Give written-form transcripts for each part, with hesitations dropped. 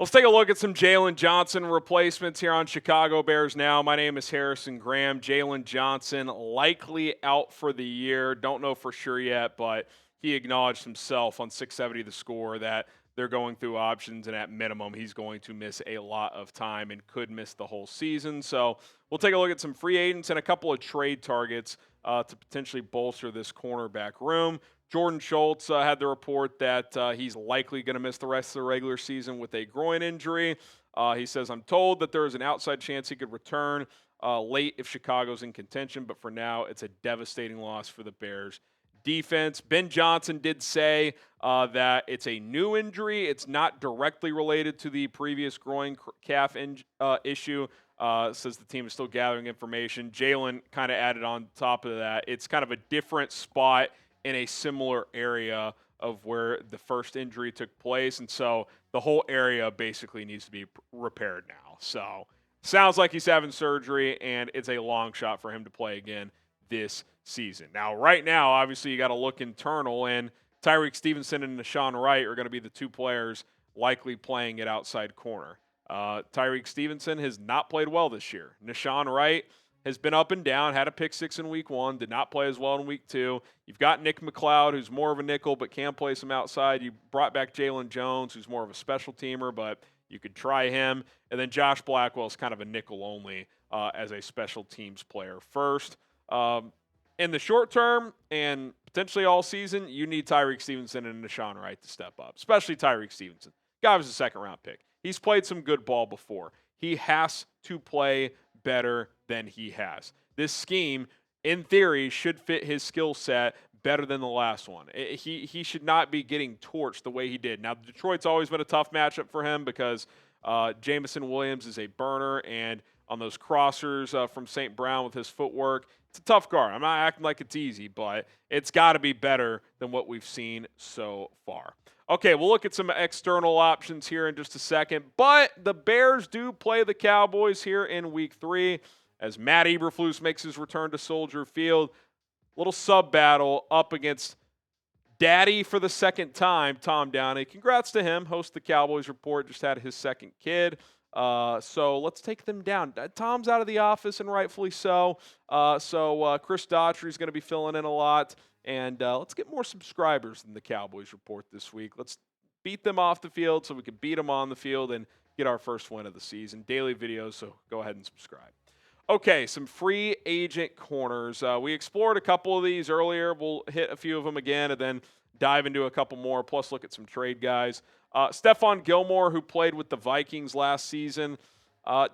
Let's take a look at some Jaylon Johnson replacements here on Chicago Bears Now. My name is Harrison Graham. Jaylon Johnson likely out for the year. Don't know for sure yet, but he acknowledged himself on 670 The Score that they're going through options, and at minimum, he's going to miss a lot of time and could miss the whole season. So we'll take a look at some free agents and a couple of trade targets to potentially bolster this cornerback room. Jordan Schultz had the report that he's likely going to miss the rest of the regular season with a groin injury. He says, I'm told that there is an outside chance he could return late if Chicago's in contention, but for now, it's a devastating loss for the Bears defense. Ben Johnson did say that it's a new injury. It's not directly related to the previous groin calf issue. Says the team is still gathering information. Jaylon kind of added on top of that. It's kind of a different spot in a similar area of where the first injury took place. And so the whole area basically needs to be repaired now. So sounds like he's having surgery, and it's a long shot for him to play again this season. Now, right now, obviously, you got to look internal, and Tyreek Stevenson and Nashawn Wright are going to be the two players likely playing at outside corner. Tyreek Stevenson has not played well this year. Nashawn Wright has been up and down, had a pick six in week one, did not play as well in week two. You've got Nick McLeod, who's more of a nickel but can play some outside. You brought back Jaylon Jones, who's more of a special teamer, but you could try him. And then Josh Blackwell's kind of a nickel only as a special teams player first. In the short term and potentially all season, you need Tyreek Stevenson and Nashawn Wright to step up, especially Tyreek Stevenson. Guy was a second-round pick. He's played some good ball before. He has to play better than he has. This scheme, in theory, should fit his skill set better than the last one. He should not be getting torched the way he did. Now, Detroit's always been a tough matchup for him because Jamison Williams is a burner, and on those crossers from St. Brown with his footwork, it's a tough guard. I'm not acting like it's easy, but it's got to be better than what we've seen so far. Okay, we'll look at some external options here in just a second, but the Bears do play the Cowboys here in Week 3 as Matt Eberflus makes his return to Soldier Field. Little sub-battle up against Daddy for the second time, Tom Downey. Congrats to him. Host the Cowboys Report, just had his second kid. So let's take them down. Tom's out of the office, and rightfully so. So Chris Daughtry is going to be filling in a lot. And let's get more subscribers in the Cowboys Report this week. Let's beat them off the field so we can beat them on the field and get our first win of the season. Daily videos, so go ahead and subscribe. Okay, some free agent corners. We explored a couple of these earlier. We'll hit a few of them again and then dive into a couple more, plus look at some trade guys. Stephon Gilmore, who played with the Vikings last season,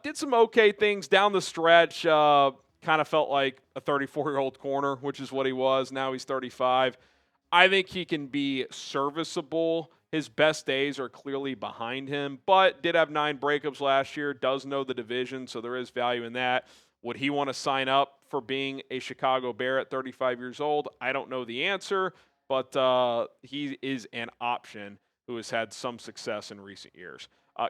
did some okay things down the stretch. Kind of felt like a 34-year-old corner, which is what he was. Now he's 35. I think he can be serviceable. His best days are clearly behind him, but did have 9 breakups last year, does know the division, so there is value in that. Would he want to sign up for being a Chicago Bear at 35 years old? I don't know the answer, but he is an option who has had some success in recent years.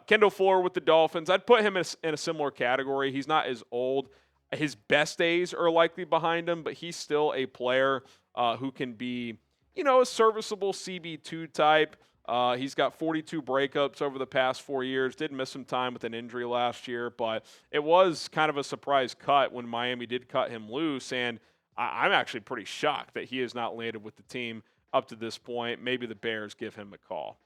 Kendall Fuller with the Dolphins, I'd put him in a similar category. He's not as old. His best days are likely behind him, but he's still a player who can be, a serviceable CB2 type. He's got 42 breakups over the past 4 years. Did miss some time with an injury last year, but it was kind of a surprise cut when Miami did cut him loose, and I'm actually pretty shocked that he has not landed with the team up to this point. Maybe the Bears give him a call.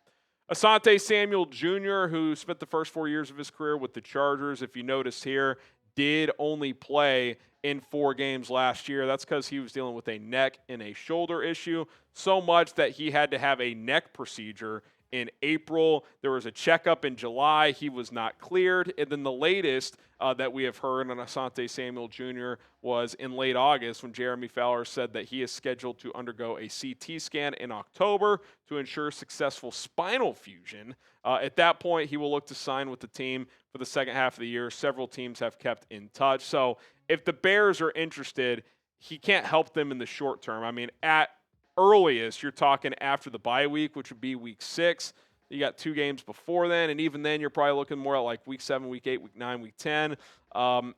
Asante Samuel Jr., who spent the first 4 years of his career with the Chargers, if you notice here, did only play in 4 games last year. That's because he was dealing with a neck and a shoulder issue, so much that he had to have a neck procedure in April. There was a checkup in July. He was not cleared. And then the latest that we have heard on Asante Samuel Jr. was in late August when Jeremy Fowler said that he is scheduled to undergo a CT scan in October to ensure successful spinal fusion. At that point, he will look to sign with the team for the second half of the year. Several teams have kept in touch. So if the Bears are interested, he can't help them in the short term. I mean, at earliest, you're talking after the bye week, which would be week 6. You got 2 games before then, and even then, you're probably looking more at like week 7, week 8, week 9, week 10.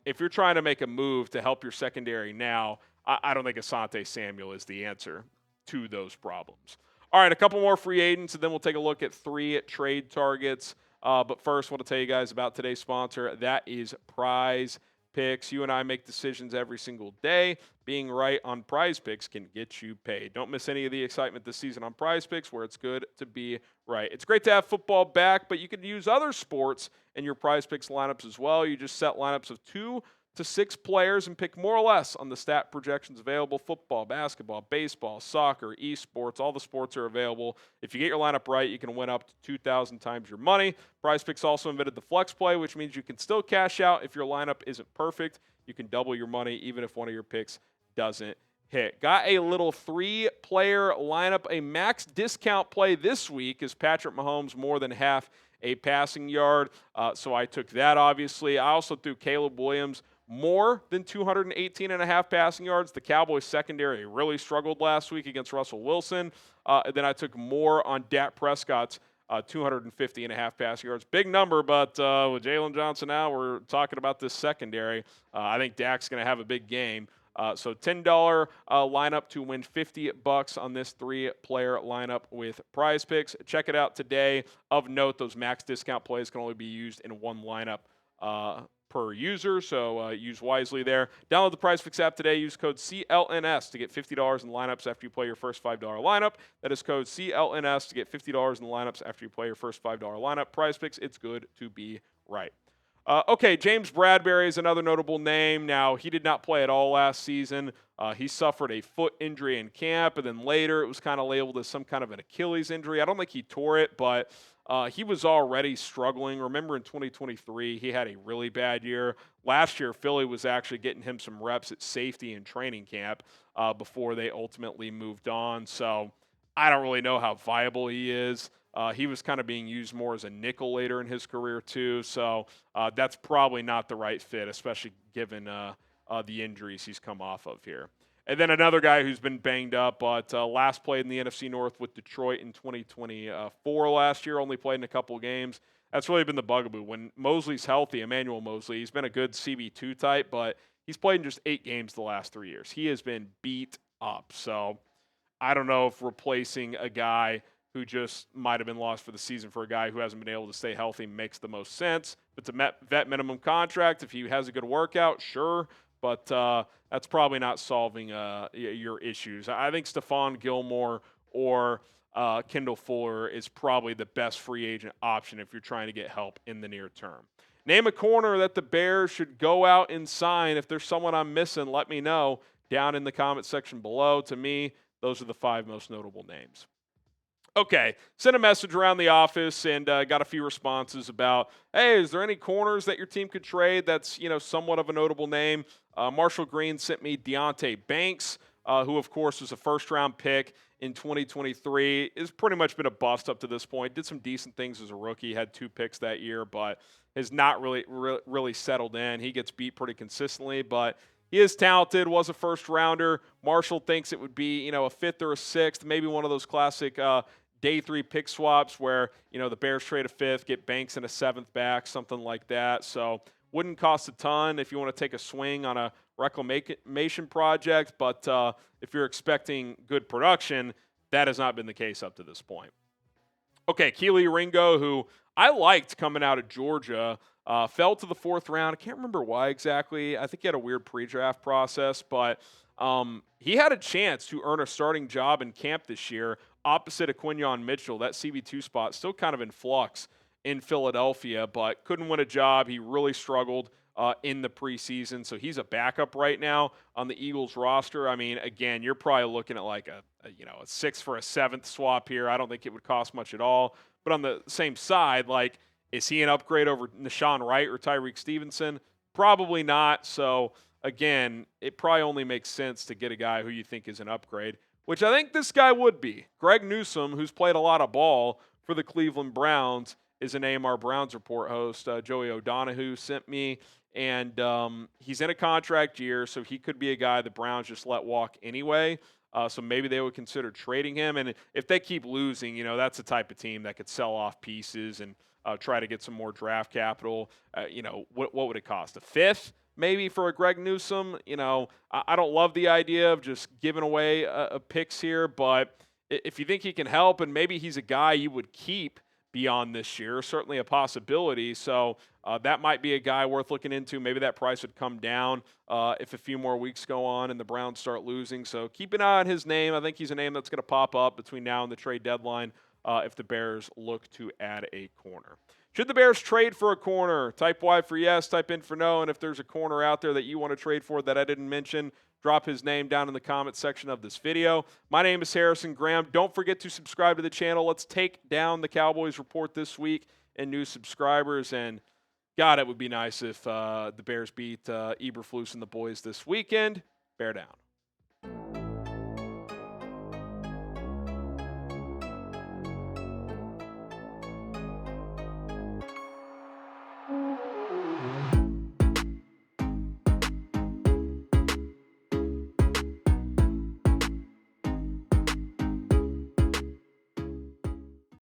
If you're trying to make a move to help your secondary now, I don't think Asante Samuel is the answer to those problems. All right, a couple more free agents, and then we'll take a look at 3 trade targets. But first, I want to tell you guys about today's sponsor. That is Prize Picks. You and I make decisions every single day. Being right on Prize Picks can get you paid. Don't miss any of the excitement this season on Prize Picks, where it's good to be right. It's great to have football back, but you can use other sports in your Prize Picks lineups as well. You just set lineups of 2 to 6 players and pick more or less on the stat projections available. Football, basketball, baseball, soccer, esports, all the sports are available. If you get your lineup right, you can win up to 2,000 times your money. Prize Picks also invented the flex play, which means you can still cash out if your lineup isn't perfect. You can double your money even if one of your picks doesn't hit. Got a little 3-player lineup. A max discount play this week is Patrick Mahomes more than half a passing yard. So I took that, obviously. I also threw Caleb Williams more than 218.5 passing yards. The Cowboys secondary really struggled last week against Russell Wilson. Then I took more on Dak Prescott's 250.5 passing yards. Big number, but with Jaylon Johnson now, we're talking about this secondary. I think Dak's going to have a big game. So $10 lineup to win $50 on this 3-player lineup with Prize Picks. Check it out today. Of note, those max discount plays can only be used in one lineup per user, so use wisely there. Download the Prize Picks app today. Use code CLNS to get $50 in lineups after you play your first $5 lineup. That is code CLNS to get $50 in lineups after you play your first $5 lineup. Prize Picks, it's good to be right. Okay, James Bradberry is another notable name. Now, he did not play at all last season. He suffered a foot injury in camp, and then later it was kind of labeled as some kind of an Achilles injury. I don't think he tore it, but he was already struggling. Remember in 2023, he had a really bad year. Last year, Philly was actually getting him some reps at safety in training camp before they ultimately moved on. So I don't really know how viable he is. He was kind of being used more as a nickel later in his career too, so that's probably not the right fit, especially given the injuries he's come off of here. And then another guy who's been banged up, but last played in the NFC North with Detroit in 2024 last year, only played in a couple of games. That's really been the bugaboo. When Moseley's healthy, Emmanuel Moseley, he's been a good CB2 type, but he's played in just 8 games the last 3 years. He has been beat up, so I don't know if replacing a guy who just might have been lost for the season for a guy who hasn't been able to stay healthy makes the most sense. If it's a vet minimum contract, if he has a good workout, sure, but that's probably not solving your issues. I think Stephon Gilmore or Kendall Fuller is probably the best free agent option if you're trying to get help in the near term. Name a corner that the Bears should go out and sign. If there's someone I'm missing, let me know down in the comment section below. To me, those are the 5 most notable names. Okay, sent a message around the office and got a few responses about, hey, is there any corners that your team could trade that's, somewhat of a notable name? Marshall Green sent me Deonte Banks, who, of course, was a first-round pick in 2023. Has pretty much been a bust up to this point. Did some decent things as a rookie, had 2 picks that year, but has not really settled in. He gets beat pretty consistently, but he is talented, was a first-rounder. Marshall thinks it would be, a 5th or a 6th, maybe one of those classic day 3 pick swaps where, the Bears trade a 5th, get Banks and a 7th back, something like that. So wouldn't cost a ton if you want to take a swing on a reclamation project, but if you're expecting good production, that has not been the case up to this point. Okay, Kelee Ringo, who I liked coming out of Georgia, fell to the 4th round. I can't remember why exactly. I think he had a weird pre-draft process, but he had a chance to earn a starting job in camp this year opposite of Quinyon Mitchell. That CB2 spot still kind of in flux in Philadelphia, but couldn't win a job. He really struggled in the preseason, so he's a backup right now on the Eagles roster. I mean, again, you're probably looking at like a 6th for a 7th swap here. I don't think it would cost much at all. But on the same side, like, is he an upgrade over Nashawn Wright or Tyreek Stevenson? Probably not. So, again, it probably only makes sense to get a guy who you think is an upgrade, which I think this guy would be. Greg Newsome, who's played a lot of ball for the Cleveland Browns, is a name our Browns Report host, Joey O'Donohue, sent me. And he's in a contract year, so he could be a guy the Browns just let walk anyway. So maybe they would consider trading him. And if they keep losing, that's the type of team that could sell off pieces and try to get some more draft capital. What would it cost? A 5th? Maybe for a Greg Newsome. I don't love the idea of just giving away picks here, but if you think he can help and maybe he's a guy you would keep beyond this year. Certainly a possibility. So that might be a guy worth looking into. Maybe that price would come down if a few more weeks go on and the Browns start losing. So keep an eye on his name. I think he's a name that's going to pop up between now and the trade deadline if the Bears look to add a corner. Should the Bears trade for a corner? Type Y for yes, type in for no. And if there's a corner out there that you want to trade for that I didn't mention, drop his name down in the comment section of this video. My name is Harrison Graham. Don't forget to subscribe to the channel. Let's take down the Cowboys report this week and new subscribers. And, God, it would be nice if the Bears beat Eberflus and the boys this weekend. Bear down.